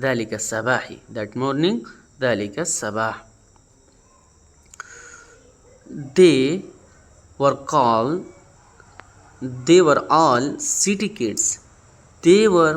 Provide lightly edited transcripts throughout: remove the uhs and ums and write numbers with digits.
ذلك الصباح, that morning ذلك الصباح. They were all city kids. They were,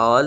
all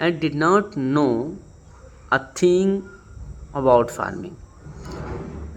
and did not know a thing about farming.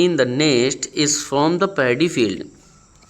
in the nest is from the paddy field.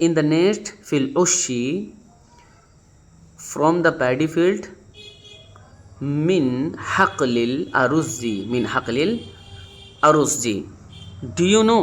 in the nest fil ushi from the paddy field min haqlil aruzzi. Do you know,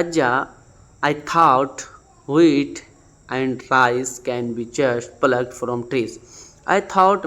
Ajja, I thought wheat and rice can be just plucked from trees. I thought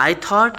I thought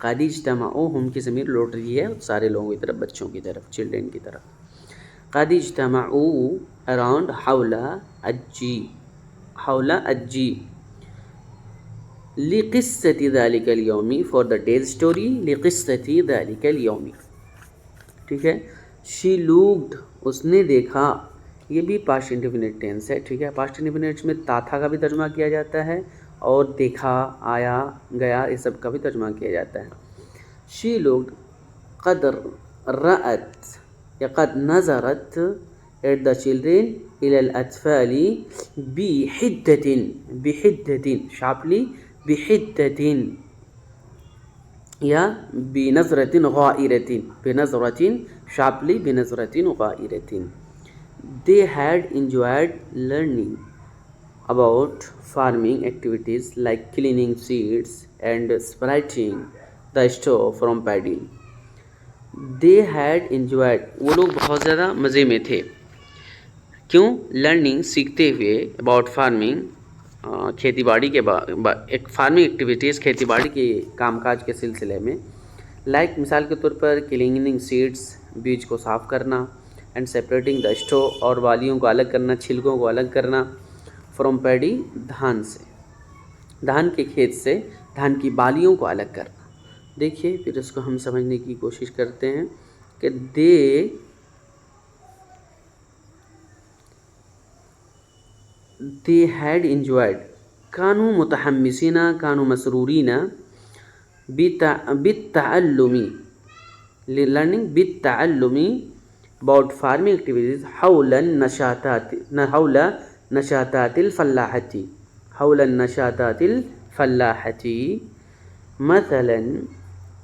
قد اجتمعوا ہم کی ضمیر لوٹ رہی ہے سارے لوگوں کی طرف، بچوں کی طرف، چلڈرن کی طرف. قد اجتمعوا around حول الجی لقصة ذلك اليوم for the day's story لقصة ذلك اليوم. ٹھیک ہے. she looked اس نے دیکھا، یہ بھی پاسٹ انڈیفینٹ ٹینس ہے. ٹھیک ہے. پاسٹ انڈیفینٹ میں تا تھا کا بھی ترجمہ کیا جاتا ہے اور دیکھا، آیا، گیا، یہ سب کا بھی ترجمہ کیا جاتا ہے. she looked قد رأت یا قد نظرت at the children إلى الأطفال بحدة sharply بحدة یا بنظرة sharply بنظرة غائرة. They had enjoyed learning about farming activities like cleaning seeds and splitting the straw from paddy. They had enjoyed وہ لوگ بہت زیادہ مزے میں تھے. کیوں؟ لرننگ سیکھتے ہوئے، اباؤٹ فارمنگ کھیتی باڑی کے ایک فارمنگ ایکٹیویٹیز کھیتی باڑی کے کام کاج کے سلسلے میں، لائک مثال کے طور پر کلیننگ سیڈس بیج کو صاف کرنا، اینڈ سیپریٹنگ دا اسٹو اور والیوں کو الگ کرنا، چھلکوں کو الگ کرنا، فرام پیڈی دھان سے، دھان کے کھیت سے دھان کی بالیوں کو الگ کرنا. دیکھیے پھر اس کو ہم سمجھنے کی کوشش کرتے ہیں کہ they had enjoyed كانوا متحمسين، كانوا مسرورين بالتعلم learning بالتعلم about farming activities حول نشاطات الفلاحة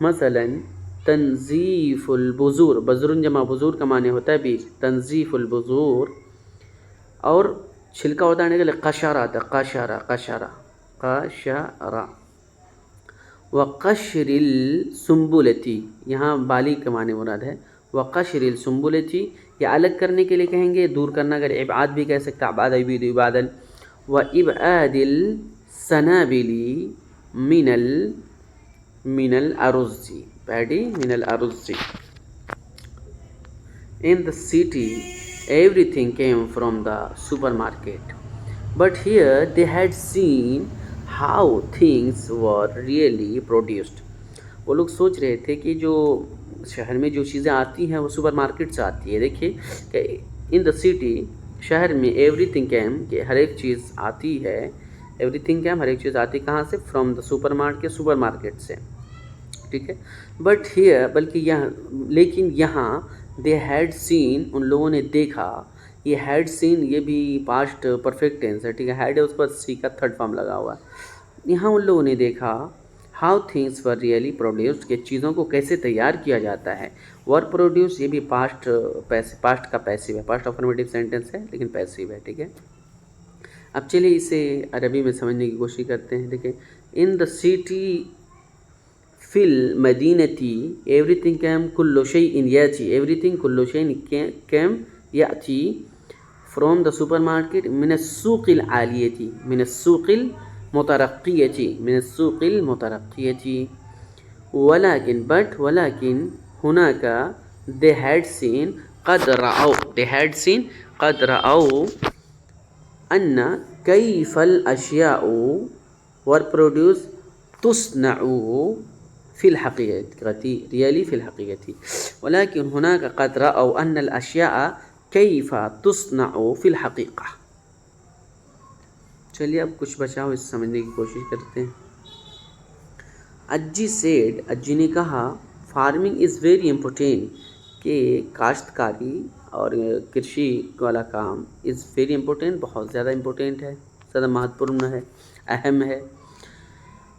مثلا تنظیف البذور، بذور جمع بذور کا معنی ہوتا ہے بیج، تنظیف البذور، اور چھلکا ہوتا ہے کہ قشرہ وقشر السنبلتی، یہاں بالی کا معنی مراد ہے، وقشر السنبلتی یہ الگ کرنے کے لیے کہیں گے، دور کرنا اگر ابعاد بھی کہہ سکتا، ابعاد یبید ابعادا، وابعاد السنابل من الارز پیڈی من الارز. In the city everything came from the supermarket, but here they had seen how things were really produced. وہ لوگ سوچ رہے تھے کہ جو شہر میں جو چیزیں آتی ہیں وہ سپر مارکیٹ سے آتی ہے. دیکھیے کہ ان دا سٹی شہر میں ایوری تھنگ کیم کہ ہر ایک چیز آتی ہے، ایوری تھنگ کیم ہر ایک چیز آتی کہاں سے؟ فرام دا سپر مارکیٹ سے. ٹھیک ہے. بٹ ہیئر بلکہ یہاں، لیکن یہاں دے ہیڈ سین ان لوگوں نے دیکھا، یہ ہیڈ سین یہ بھی پاسٹ پرفیکٹ ٹینس ہے. ٹھیک ہے. ہیڈ ہے اس پر سی کا تھرڈ فارم لگا ہوا ہے. یہاں ان لوگوں نے دیکھا how things were really produced کہ چیزوں کو کیسے تیار کیا جاتا ہے. ور پروڈیوس یہ بھی پاسٹ کا پیسو ہے، پاسٹ افرمیٹیو سینٹینس ہے لیکن پیسو ہے. ٹھیک ہے. اب چلیے اسے عربی میں سمجھنے کی کوشش کرتے ہیں. دیکھیں ان دا سٹی فی المدینتی ایوری تھنگ کیم کل شیء یاتی، ایوری تھنگ کل شیء کیم یاتی فرام دا سپر مارکیٹ من السوق العالیتی من السوق المترقیتی من السوق المترقیتی. ولكن بٹ ولكن هناك they had seen قد رأوا أن كيف الأشياء were produced تصنع في الحقيقة really في الحقيقة. ولكن هناك قد رأوا أن الأشياء كيف تصنع في الحقيقة. چلیے اب کچھ بچاؤ اس سمجھنے کی کوشش کرتے ہیں. اجی سیڈ، اجی نے کہا فارمنگ از ویری امپورٹینٹ کہ کاشتکاری اور کرشی والا کام از ویری امپورٹینٹ بہت زیادہ امپورٹینٹ ہے، زیادہ مہتوپورن ہے، اہم ہے.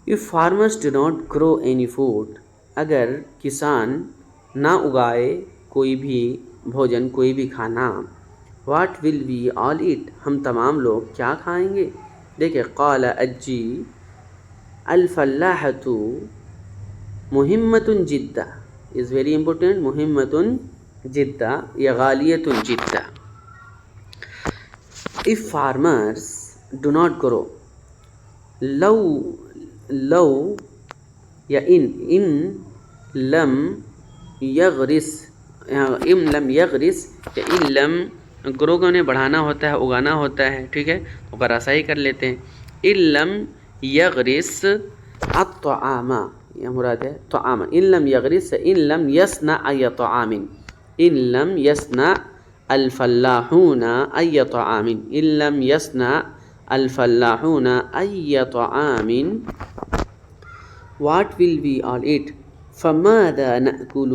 if farmers do not grow any food اگر کسان نہ اگائے کوئی بھی بھوجن، کوئی بھی کھانا، what will we all eat ہم تمام لوگ کیا کھائیں گے. دیکھیں قال اجی الفلاحۃ مہمۃ جدہ از ویری امپورٹینٹ، مہمۃ جدہ یا غالیۃ جدہ. if farmers do not grow لو یا ان لم یغرس، ان لم یغرس یا ان لم گرو کو نے بڑھانا ہوتا ہے، اگانا ہوتا ہے، ٹھیک ہے، تو غراسائی کر لیتے ہیں. ان لم یغرس الطعام، یہ مراد ہے طعام. ان لم یغرس ان لم یصنع ای طعام، ان لم یصنع الفلاحون ای طعام، ان لم یصنع الفلاحون ای طعام what will we all eat. فماذا نأكل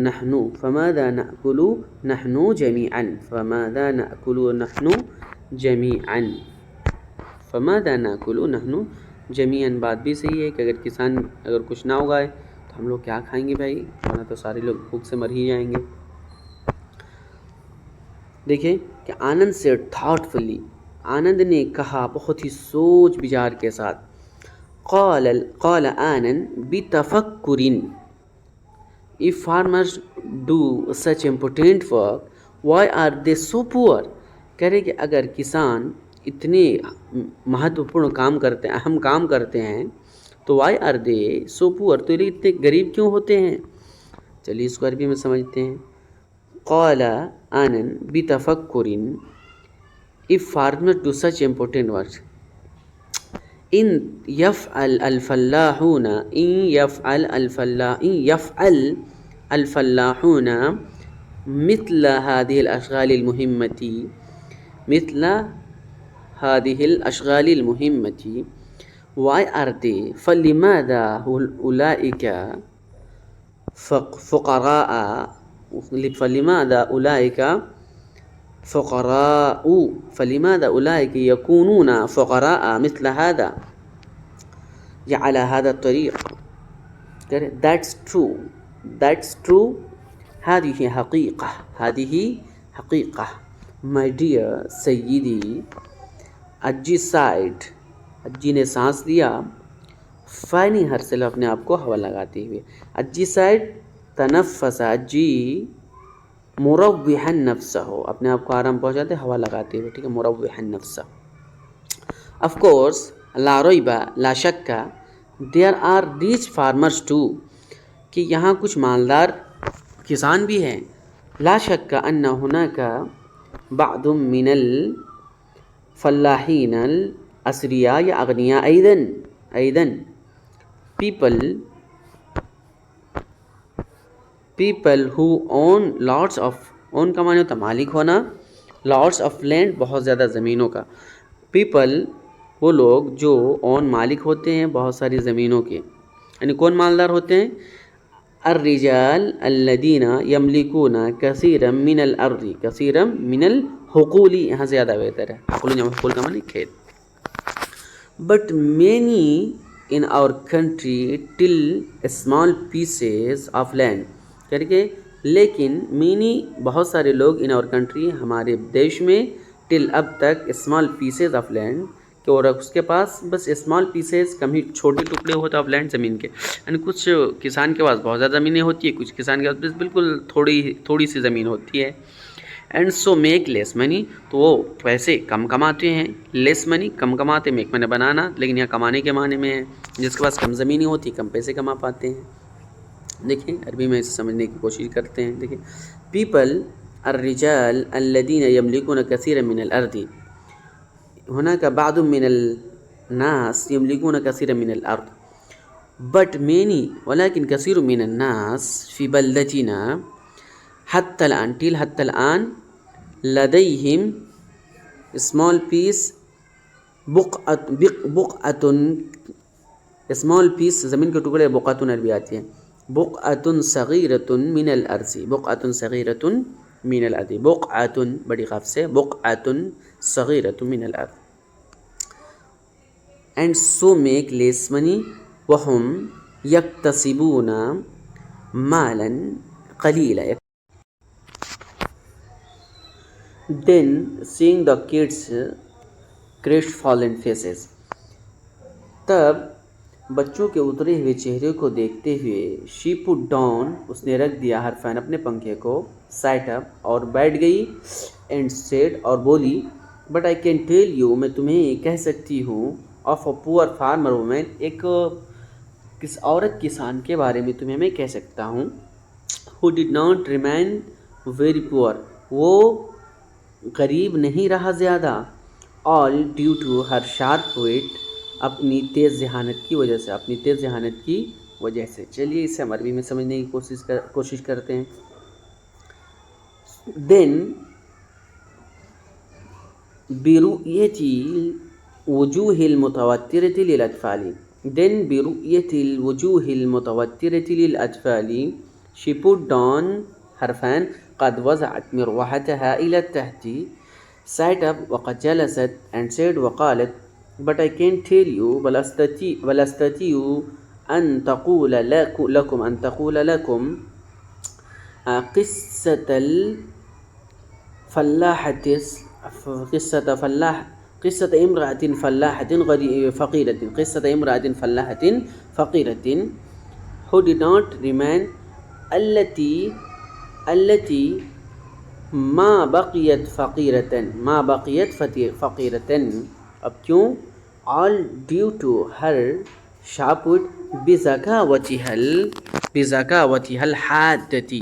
نحن، فماذا نأكل نحن جميعا، فماذا نأكل نحن جميعا، فماذا نأكل نحن جميعا. بات بھی صحیح ہے کہ اگر کسان اگر کچھ نہ اگائے تو ہم لوگ کیا کھائیں گے بھائی، ورنہ تو سارے لوگ بھوک سے مر ہی جائیں گے. دیکھیں کہ آنند سے تھاٹفلی، آنند نے کہا بہت ہی سوچ بچار کے ساتھ. قال آنند بتفکر، if farmers do such important work why are they so poor. کہہ رہے کہ اگر کسان اتنے مہتوپورن کام کرتے ہیں، اہم کام کرتے ہیں، تو why are they so poor، تو یہ اتنے غریب کیوں ہوتے ہیں. چلیے اس کو عربی میں سمجھتے ہیں. قال آنند بتفکر if farmers do such important work ان يفعل الفلاحون ان يفعل الفلاحون مثل هذه الاشغال المهمة، مثل هذه الاشغال المهمة why are they، فلماذا اولئك فقراء، فلماذا اولئك فقراء، فلماذا اولئك يكونون فقراء مثل هذا یا على هذا الطريق. that's true، that's true، هذه حقیقہ، هذه حقیقہ. my dear سیدی، اجی سائڈ، اجی نے سانس لیا، فانی ہرسل اپنے آپ کو ہوا لگاتے ہوئے. اجی سائڈ تنفس، اجی مروحا نفسہ، اپنے آپ کو آرام پہنچاتے ہوا لگاتے ہوئے، ٹھیک ہے، مروحا نفسہ. of course لا ریب، لا شک، there are rich farmers too، کہ یہاں کچھ مالدار کسان بھی ہیں. لا شک ان هناك بعض من الفلاحین الاسریاء یا اغنیاء ایضا people who own lots of، own کا معنی ہوتا مالک ہونا، lots of land بہت زیادہ زمینوں کا. people وہ لوگ جو اون مالک ہوتے ہیں بہت ساری زمینوں کے، یعنی کون مالدار ہوتے ہیں. الرجال الذین یملکون کثیرا من الارض، کثیرا من الحقول، یہاں زیادہ بہتر ہے، حقول کا معنی کھیت. but many in our country till small pieces of land، کر کے لیکن مینی بہت سارے لوگ ان اور کنٹری ہمارے دیش میں ٹل اب تک اسمال پیسز آف لینڈ، کہ اور اس کے پاس بس اسمال پیسز، کم ہی چھوٹے ٹکڑے ہوتے آف لینڈ زمین کے، یعنی کچھ کسان کے پاس بہت زیادہ زمینیں ہوتی ہے، کچھ کسان کے پاس بس بالکل تھوڑی سی زمین ہوتی ہے. اینڈ سو میک لیس منی، تو وہ پیسے کم کماتے ہیں. لیس منی کم کماتے، میک منی بنانا، لیکن یہاں کمانے کے معنی میں ہے جس کے پاس کم زمینی ہوتی کم پیسے کما پاتے ہیں. دیکھیں عربی میں اسے سمجھنے کی کوشش کرتے ہیں. دیکھیں پیپل الرجال الذین یملکون کثیرا من الارض، هناك بعض من الناس يملكون كثيرا من الأرض but many، ولكن كثير من الناس في بلدتنا حتى الآن، till حتى الآن لديهم small piece، بقعة small piece زمین کے ٹکڑے، بقعة عربی آتی ہے، بقعة صغيرة من الأرض، بقعة صغيرة من الأرض، بقعة بڑی قاف سے، بقعة صغيرة من الأرض. and so make less money وهم يكتسبون مالا قليلا. then seeing the kids crestfallen faces، تب بچوں کے اترے ہوئے چہرے کو دیکھتے ہوئے she put down، اس نے رکھ دیا ہر فین اپنے پنکھے کو، sat up اور بیٹھ گئی، and said اور بولی but I can tell you، میں تمہیں کہہ سکتی ہوں، of a poor farmer woman، ایک کس عورت کسان کے بارے میں تمہیں میں کہہ سکتا ہوں. who did not remain very poor, وہ غریب نہیں رہا زیادہ. all due to her sharp wit, اپنی تیز ذہانت کی وجہ سے, اپنی تیز ذہانت کی وجہ سے. چلیے اسے ہم عربی میں سمجھنے کی کوشش کرتے ہیں. then برؤية الوجوه المتوترة للأطفال. then برؤية الوجوه المتوترة للأطفال, she put down her fan. قد وضعت مروحتها إلى التحت, sat up وقد جلست, and said وقالت but I can't tell you, بل أستطيع أن تقول لكم قصة امرأة فلاحة فقيرة who did not remain, التي ما بقيت فقيرة. اب کیوں؟ all due to her sharp wit, بذكاوتها الحادة.